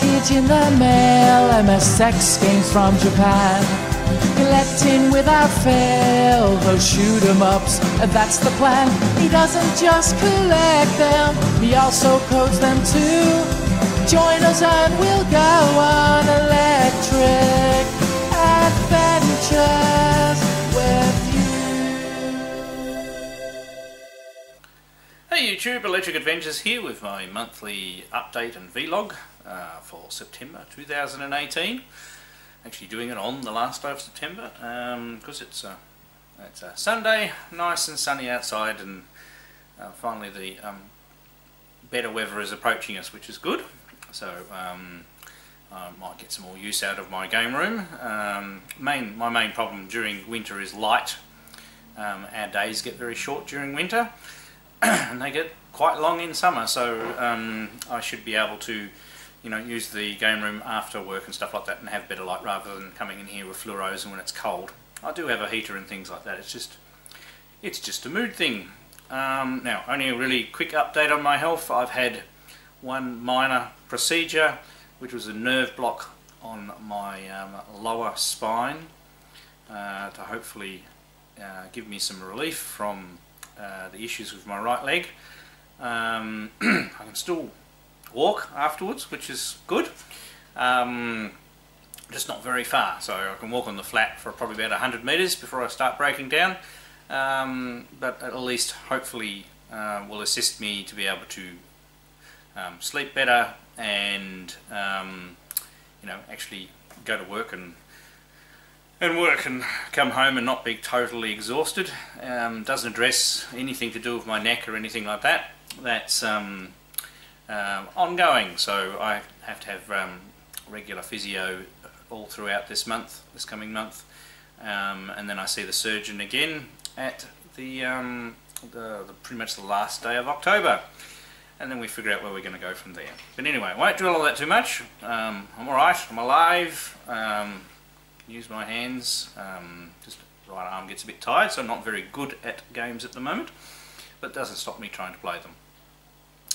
package in the mail, MSX games from Japan. Collecting without fail, those shoot 'em ups, and that's the plan. He doesn't just collect them, he also codes them too. Join us and we'll go on electric adventures with you. Hey YouTube, Electric Adventures here with my monthly update and vlog for September 2018. Actually doing it on the last day of September because it's a Sunday, nice and sunny outside, and finally the better weather is approaching us, which is good. So I might get some more use out of my game room. My main problem during winter is light. Our days get very short during winter and they get quite long in summer, so I should be able to, you know, use the game room after work and stuff like that and have better light rather than coming in here with fluoros and when it's cold. I do have a heater and things like that. It's just a mood thing. Now, only a really quick update on my health. I've had one minor procedure, which was a nerve block on my lower spine to hopefully give me some relief from the issues with my right leg. I can still walk afterwards, which is good. Just not very far, so I can walk on the flat for probably about 100 metres before I start breaking down. But at least hopefully will assist me to be able to sleep better and you know, actually go to work and come home and not be totally exhausted. Doesn't address anything to do with my neck or anything like that. That's ongoing, so I have to have regular physio all throughout this coming month, and then I see the surgeon again at the pretty much the last day of October, and then we figure out where we're going to go from there. But anyway, I won't drill all that too much. I'm alright, I'm alive, use my hands, just the right arm gets a bit tired, so I'm not very good at games at the moment, but it doesn't stop me trying to play them.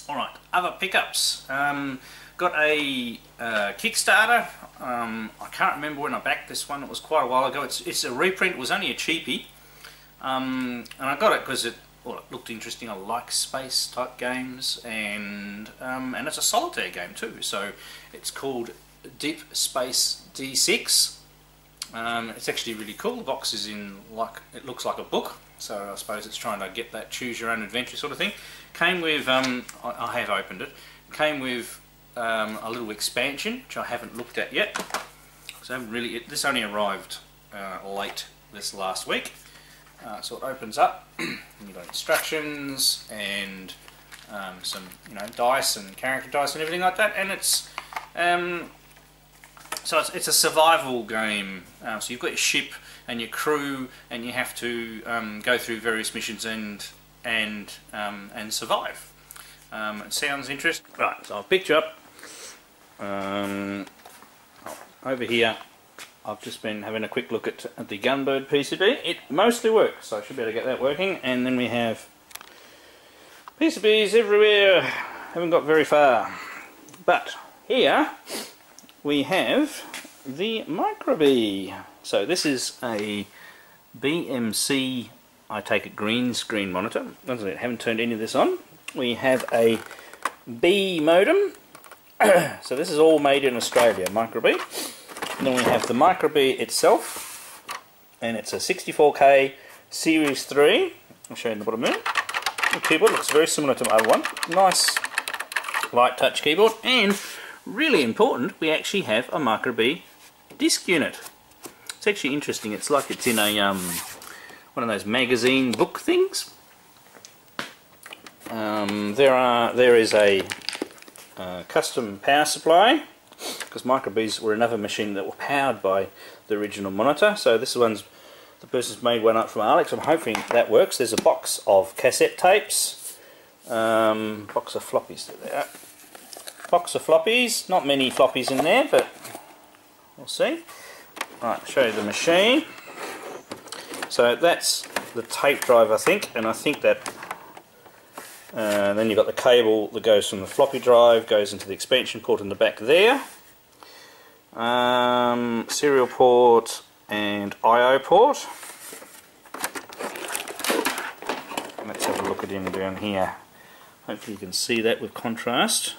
Alright, other pickups. Got a Kickstarter. I can't remember when I backed this one, it was quite a while ago. It's a reprint, it was only a cheapie, and I got it because it looked interesting. I like space type games, and it's a solitaire game too, so it's called Deep Space D6. It's actually really cool. The box is in, like, it looks like a book, so I suppose it's trying to get that choose your own adventure sort of thing. Came with, I have opened it, came with a little expansion, which I haven't looked at yet, because I haven't really, this only arrived late this last week. So it opens up, and you've got instructions and some, you know, dice and character dice and everything like that, and it's so it's a survival game. So you've got your ship and your crew, and you have to go through various missions and survive. It sounds interesting. Right, so I'll pick you up. Over here, I've just been having a quick look at the Gunbird PCB. It mostly works, so I should be able to get that working. And then we have PCBs everywhere. Haven't got very far. But here we have the Micro-B. So this is a BMC, I take it, green screen monitor. I haven't turned any of this on. We have a B modem. So this is all made in Australia, Micro-B. And then we have the Micro-B itself, and it's a 64K Series 3. I'll show you in the bottom there. The keyboard looks very similar to my other one. Nice light touch keyboard, and really important, we actually have a Micro-B disc unit. It's actually interesting. It's like it's in a one of those magazine book things. There is a custom power supply, because Micro-Bs were another machine that were powered by the original monitor. So this one's, the person's made one up from Alex. I'm hoping that works. There's a box of cassette tapes, box of floppies there. Box of floppies, not many floppies in there, but we'll see. Right, show you the machine. So that's the tape drive, I think, and I think that then you've got the cable that goes from the floppy drive, goes into the expansion port in the back there. serial port and I/O port. Let's have a look at him down here. Hopefully you can see that with contrast.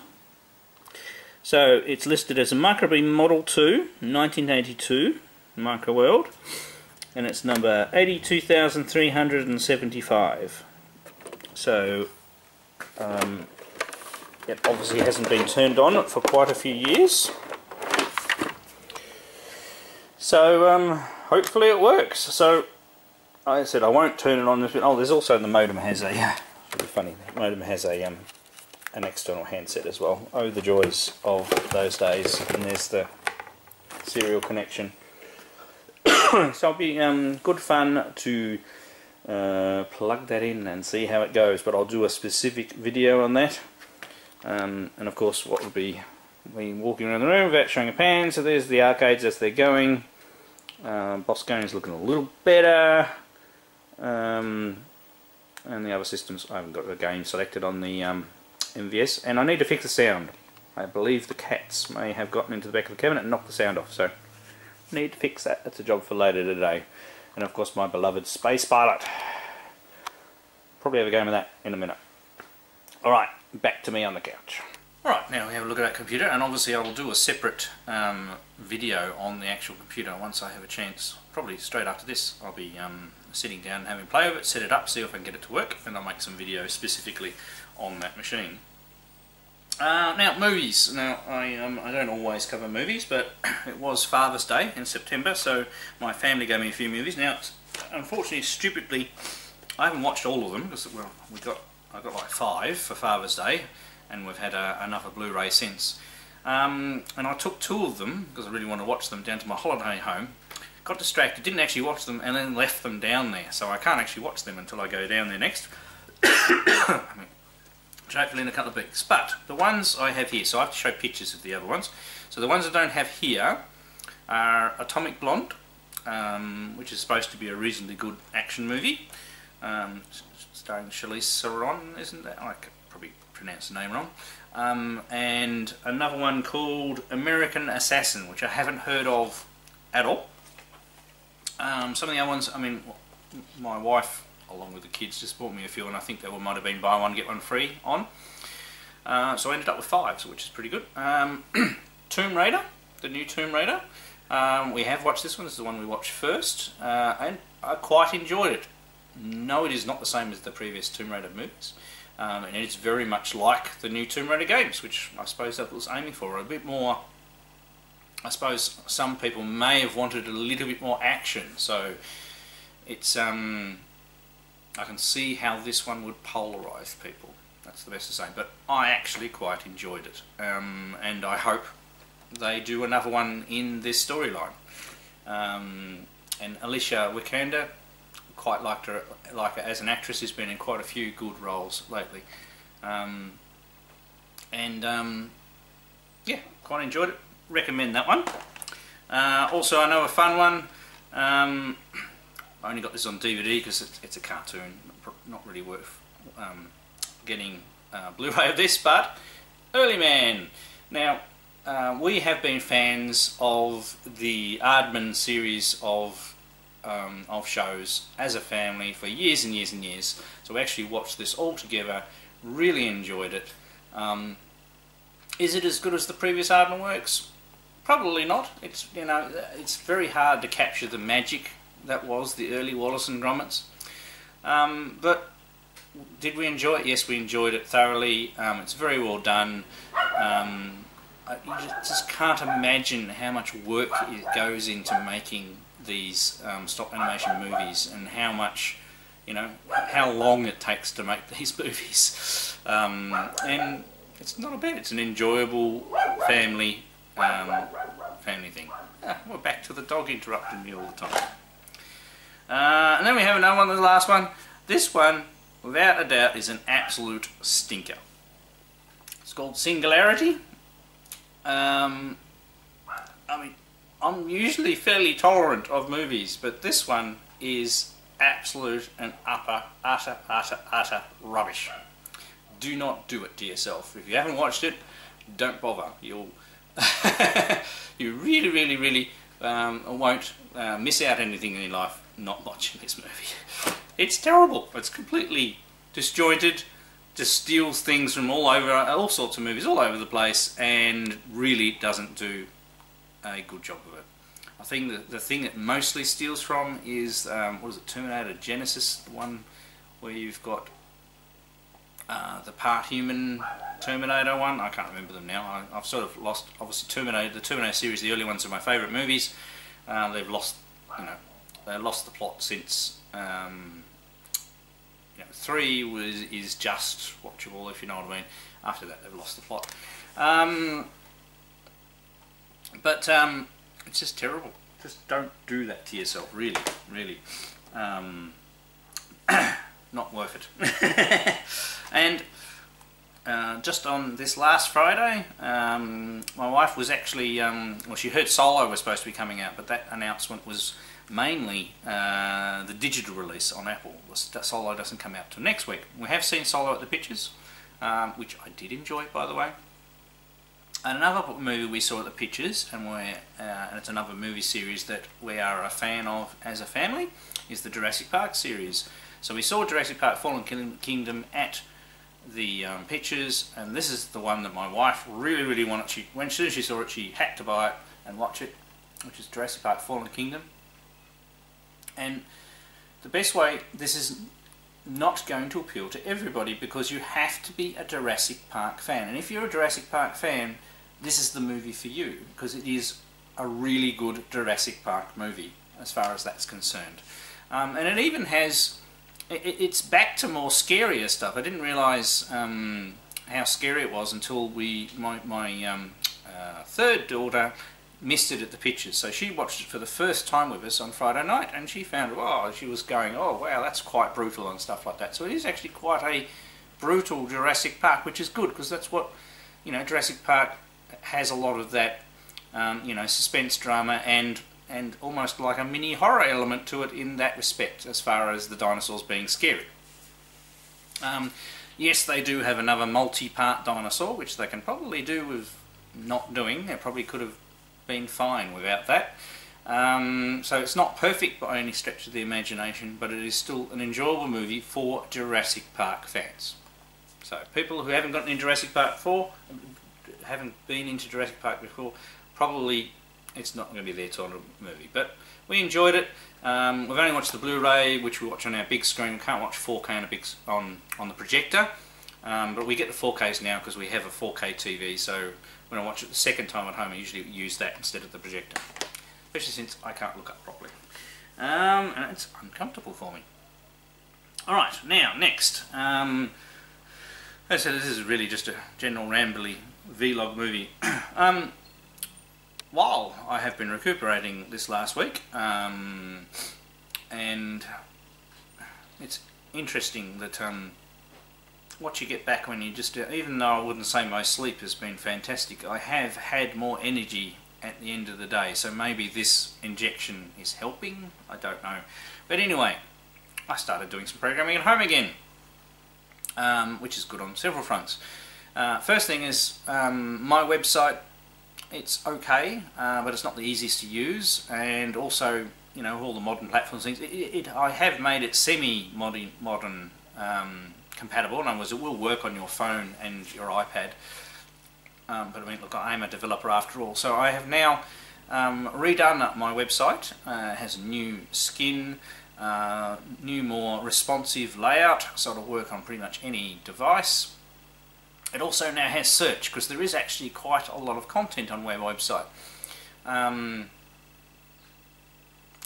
So it's listed as a Microbeam Model 2, 1982, Microworld, and it's number 82,375. So it obviously hasn't been turned on for quite a few years. So hopefully it works. So like I said, I won't turn it on this bit. Oh, there's also the modem has a really funny. The modem has a an external handset as well. Oh, the joys of those days. And there's the serial connection. So it'll be good fun to plug that in and see how it goes. But I'll do a specific video on that. And of course, what would be walking around the room without showing a pan. So there's the arcades as they're going. Boss Game's looking a little better. And the other systems, I haven't got the game selected on the MVS, and I need to fix the sound. I believe the cats may have gotten into the back of the cabinet and knocked the sound off, so need to fix that. That's a job for later today. And of course my beloved Space Pilot. Probably have a game of that in a minute. Alright, back to me on the couch. Alright, now we have a look at that computer, and obviously I will do a separate video on the actual computer once I have a chance. Probably straight after this I'll be sitting down and having a play with it, set it up, see if I can get it to work, and I'll make some videos specifically on that machine. Now movies. Now I don't always cover movies, but it was Father's Day in September, so my family gave me a few movies. Now unfortunately, stupidly, I haven't watched all of them because well, I got like 5 for Father's Day, and we've had another Blu-ray since. And I took 2 of them because I really want to watch them down to my holiday home. Got distracted, didn't actually watch them, and then left them down there. So I can't actually watch them until I go down there next. Hopefully in a couple of weeks. But the ones I have here, so I have to show pictures of the other ones. So the ones I don't have here are Atomic Blonde, which is supposed to be a reasonably good action movie, starring Charlize Theron, isn't that? I could probably pronounce the name wrong. And another one called American Assassin, which I haven't heard of at all. Some of the other ones, I mean, my wife, along with the kids, just bought me a few, and I think they might have been buy one get one free on. So I ended up with 5, which is pretty good. Tomb Raider, the new Tomb Raider. We have watched this one. This is the one we watched first, and I quite enjoyed it. No, it is not the same as the previous Tomb Raider movies, and it's very much like the new Tomb Raider games, which I suppose that was aiming for. A bit more. I suppose some people may have wanted a little bit more action, so it's I can see how this one would polarise people. That's the best to say, but I actually quite enjoyed it, and I hope they do another one in this storyline. And Alicia Vikander, quite liked her as an actress. Has been in quite a few good roles lately, yeah, quite enjoyed it. Recommend that one. Also, I know a fun one. I only got this on DVD because it's a cartoon, not really worth getting Blu-ray of this, but Early Man. Now, we have been fans of the Aardman series of shows as a family for years and years and years. So we actually watched this all together, really enjoyed it. Is it as good as the previous Aardman works? Probably not. It's, you know, it's very hard to capture the magic that was the early Wallace and Gromits. But did we enjoy it? Yes, we enjoyed it thoroughly. It's very well done. You just can't imagine how much work it goes into making these stop animation movies, and how much, you know, how long it takes to make these movies. And it's not a bad. It's an enjoyable family thing. We're back to the dog interrupting me all the time. And then we have another one, the last one. This one, without a doubt, is an absolute stinker. It's called Singularity. I mean, I'm usually fairly tolerant of movies, but this one is absolute and utter rubbish. Do not do it to yourself. If you haven't watched it, don't bother. You'll you really, really, really won't miss out anything in your life not watching this movie. It's terrible. It's completely disjointed, just steals things from all sorts of movies all over the place, and really doesn't do a good job of it. I think the thing it mostly steals from is, what is it, Terminator Genesis, the one where you've got the part human Terminator one. I can't remember them now. I've sort of lost, obviously the Terminator series, the early ones are my favourite movies. They've lost, they lost the plot since 3 is just watchable, if you know what I mean. After that they've lost the plot. But it's just terrible. Just don't do that to yourself, really, really. Not worth it. And just on this last Friday, my wife was actually, well, she heard Solo was supposed to be coming out, but that announcement was mainly the digital release on Apple. Solo doesn't come out till next week. We have seen Solo at the pictures, which I did enjoy, by the way. And another movie we saw at the pictures, and it's another movie series that we are a fan of as a family, is the Jurassic Park series. So we saw Jurassic Park Fallen Kingdom at the pictures, and this is the one that my wife really, really wanted. As soon as she saw it, she had to buy it and watch it, which is Jurassic Park Fallen Kingdom. And the best way, this is not going to appeal to everybody, because you have to be a Jurassic Park fan. And if you're a Jurassic Park fan, this is the movie for you, because it is a really good Jurassic Park movie as far as that's concerned. And it even has, it's back to more scarier stuff. I didn't realise how scary it was until my third daughter missed it at the pictures. So she watched it for the first time with us on Friday night, and she found, she was going, oh wow, that's quite brutal and stuff like that. So it is actually quite a brutal Jurassic Park, which is good, because that's what, Jurassic Park has a lot of that, suspense drama and almost like a mini horror element to it in that respect, as far as the dinosaurs being scary. Yes, they do have another multi-part dinosaur, which they can probably do with not doing. They probably could have been fine without that. So it's not perfect by any stretch of the imagination, but it is still an enjoyable movie for Jurassic Park fans. So people who haven't gotten in Jurassic Park 4, haven't been into Jurassic Park before, probably it's not going to be their sort of movie. But we enjoyed it. We've only watched the Blu-ray, which we watch on our big screen. We can't watch 4K on the projector, but we get the 4Ks now because we have a 4K TV. So when I watch it the second time at home, I usually use that instead of the projector, especially since I can't look up properly, and it's uncomfortable for me. Alright, now next, as I said, this is really just a general rambly vlog movie. While I have been recuperating this last week, and it's interesting that what you get back when you just, even though I wouldn't say my sleep has been fantastic, I have had more energy at the end of the day, so maybe this injection is helping, I don't know. But anyway, I started doing some programming at home again, which is good on several fronts. First thing is, my website, it's okay, but it's not the easiest to use, and also, all the modern platforms things, I have made it semi-modern compatible. In other words, it will work on your phone and your iPad, but I mean, look, I am a developer after all, so I have now redone my website. It has a new skin, new more responsive layout, so it'll work on pretty much any device. It also now has search, because there is actually quite a lot of content on my website. And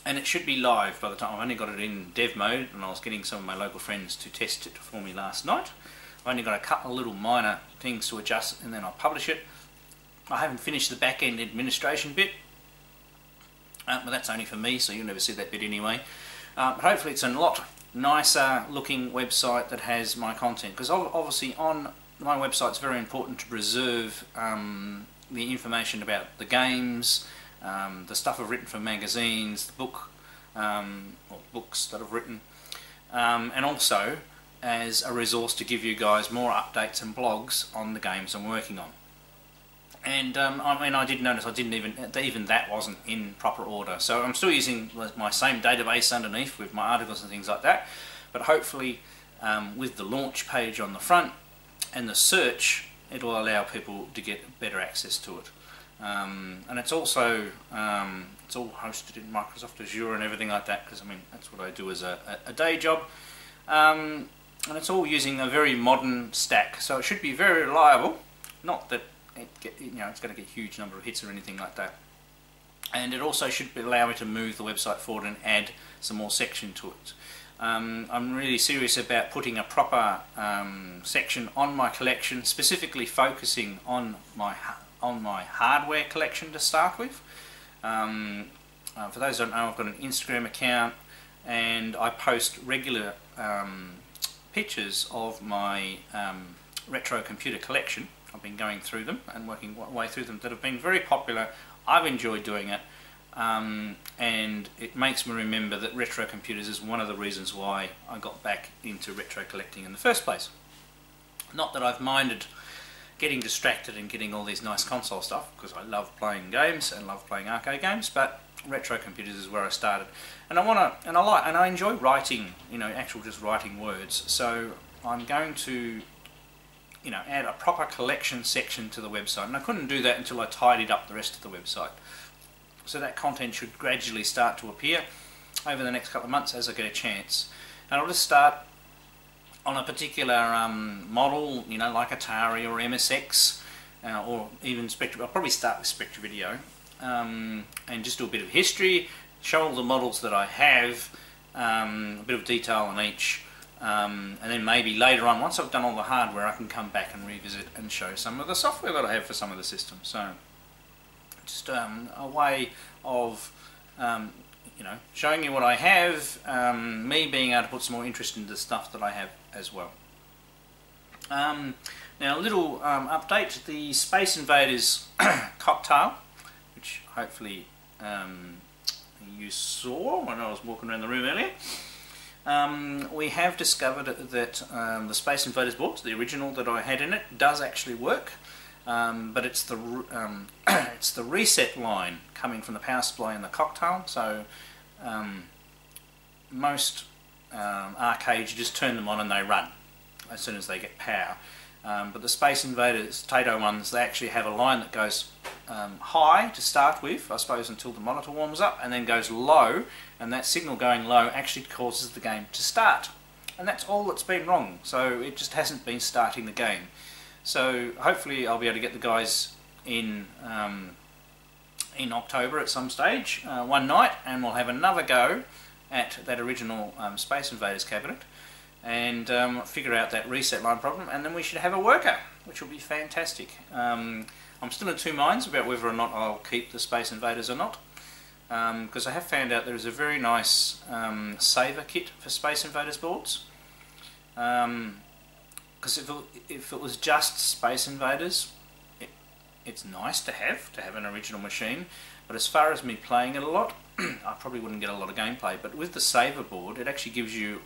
it should be live by the time. I've only got it in dev mode, and I was getting some of my local friends to test it for me last night. I've only got a couple of little minor things to adjust, and then I'll publish it. I haven't finished the back-end administration bit, but that's only for me, so you'll never see that bit anyway. But hopefully it's a lot nicer looking website that has my content, because obviously on my website it's very important to preserve the information about the games, the stuff I've written for magazines, the book, or books that I've written, and also as a resource to give you guys more updates and blogs on the games I'm working on. And I mean, I did notice I didn't even that wasn't in proper order. So I'm still using my same database underneath with my articles and things like that. But hopefully, with the launch page on the front and the search, it will allow people to get better access to it. And it's also it's all hosted in Microsoft Azure and everything like that, because I mean that's what I do as a day job. And it's all using a very modern stack, so it should be very reliable. Not that it's going to get a huge number of hits or anything like that. And it also should allow me to move the website forward and add some more section to it. I'm really serious about putting a proper section on my collection, specifically focusing on my hardware collection to start with. For those who don't know, I've got an Instagram account and I post regular pictures of my retro computer collection. I've been going through them and working my way through them that have been very popular. I've enjoyed doing it, and it makes me remember that retro computers is one of the reasons why I got back into retro collecting in the first place. Not that I've minded getting distracted and getting all these nice console stuff, because I love playing games and love playing arcade games, but retro computers is where I started. And I enjoy writing, actual just writing words. So I'm going to add a proper collection section to the website, and I couldn't do that until I tidied up the rest of the website. So that content should gradually start to appear over the next couple of months as I get a chance. And I'll just start on a particular model, like Atari or MSX, or even Spectravideo. I'll probably start with Spectravideo, and just do a bit of history, show all the models that I have, a bit of detail on each. And then maybe later on, once I've done all the hardware, I can come back and revisit and show some of the software that I have for some of the systems. So just a way of showing you what I have, me being able to put some more interest into the stuff that I have as well. Now a little update: the Space Invaders cocktail, which hopefully you saw when I was walking around the room earlier. We have discovered that the Space Invaders board, the original that I had in it, does actually work, but it's the it's the reset line coming from the power supply in the cocktail. So most arcades, you just turn them on and they run as soon as they get power. But the Space Invaders Tato ones, they actually have a line that goes high to start with, I suppose, until the monitor warms up, and then goes low, and that signal going low actually causes the game to start. And that's all that's been wrong, so it just hasn't been starting the game. So hopefully I'll be able to get the guys in October at some stage, one night, and we'll have another go at that original Space Invaders cabinet, and figure out that reset line problem, and then we should have a worker, which will be fantastic. I'm still in two minds about whether or not I'll keep the Space Invaders or not, because I have found out there is a very nice saver kit for Space Invaders boards. Because if it was just Space Invaders, it's nice to have an original machine, but as far as me playing it a lot, I probably wouldn't get a lot of gameplay. But with the saver board, it actually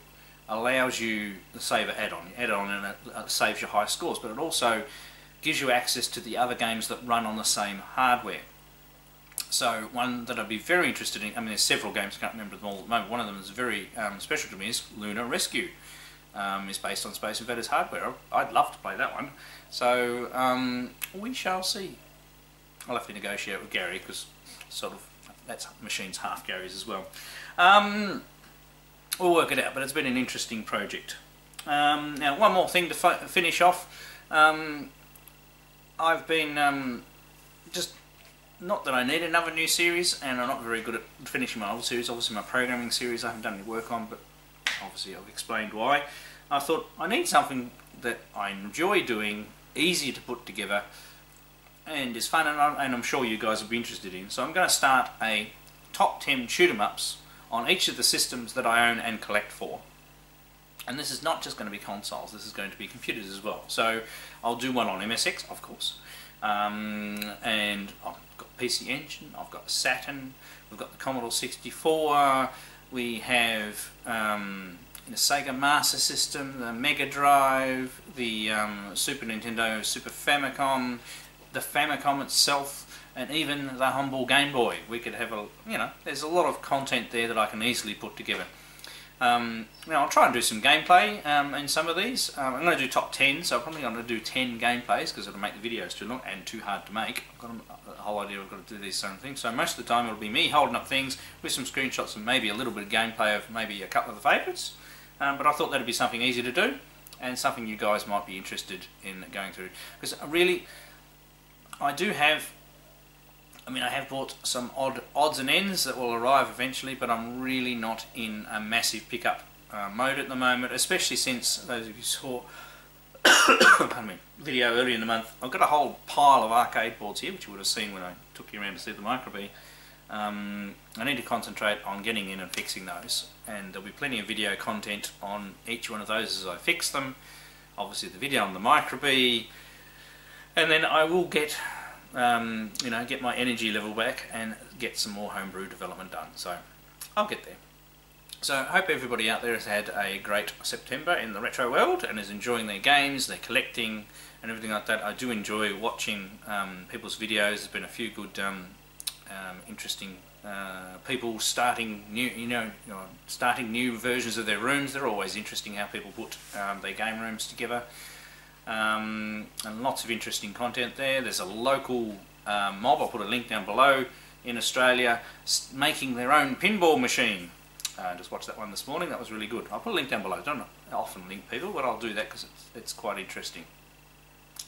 allows you the saver add-on. You add it on and it saves you high scores, but it also gives you access to the other games that run on the same hardware. So one that I'd be very interested in, I mean there's several games, I can't remember them all at the moment, one of them is very special to me, is Lunar Rescue. Is based on Space Invaders hardware. I'd love to play that one. So we shall see. I'll have to negotiate with Gary, because sort of that machine's half Gary's as well. We'll work it out, but it's been an interesting project. Now one more thing to finish off. I've been just, not that I need another new series, and I'm not very good at finishing my old series. Obviously my programming series I haven't done any work on, but obviously I've explained why. I thought I need something that I enjoy doing, easy to put together, and is fun, and I'm sure you guys will be interested in. So I'm going to start a top 10 shoot 'em ups on each of the systems that I own and collect for. And this is not just going to be consoles, this is going to be computers as well. So I'll do one on MSX, of course, and I've got PC Engine, I've got Saturn, we've got the Commodore 64, we have the Sega Master System, the Mega Drive, the Super Nintendo, Super Famicom, the Famicom itself, and even the humble Game Boy. We could have there's a lot of content there that I can easily put together. Now I'll try and do some gameplay in some of these. I'm going to do top 10, so I'm probably going to do 10 gameplays because it'll make the videos too long and too hard to make. I've got the whole idea I've got to do these sort of things. So most of the time it'll be me holding up things with some screenshots and maybe a little bit of gameplay of maybe a couple of the favourites. But I thought that'd be something easy to do and something you guys might be interested in going through. Because really, I have bought some odds and ends that will arrive eventually, but I'm really not in a massive pickup mode at the moment, especially since those of you saw pardon me, video earlier in the month. I've got a whole pile of arcade boards here, which you would have seen when I took you around to see the Microbee. I need to concentrate on getting in and fixing those, and there'll be plenty of video content on each one of those as I fix them. Obviously the video on the Microbee, and then I will get get my energy level back and get some more homebrew development done. So I'll get there. So I hope everybody out there has had a great September in the retro world and is enjoying their games, their collecting and everything like that. I do enjoy watching people's videos. There's been a few good interesting people starting new versions of their rooms. They're always interesting how people put their game rooms together. And lots of interesting content there. There's a local mob, I'll put a link down below, in Australia making their own pinball machine. Just watched that one this morning, that was really good. I'll put a link down below. I don't often link people, but I'll do that because it's quite interesting.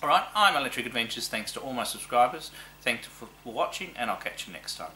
Alright, I'm Electric Adventures. Thanks to all my subscribers. Thanks for watching, and I'll catch you next time.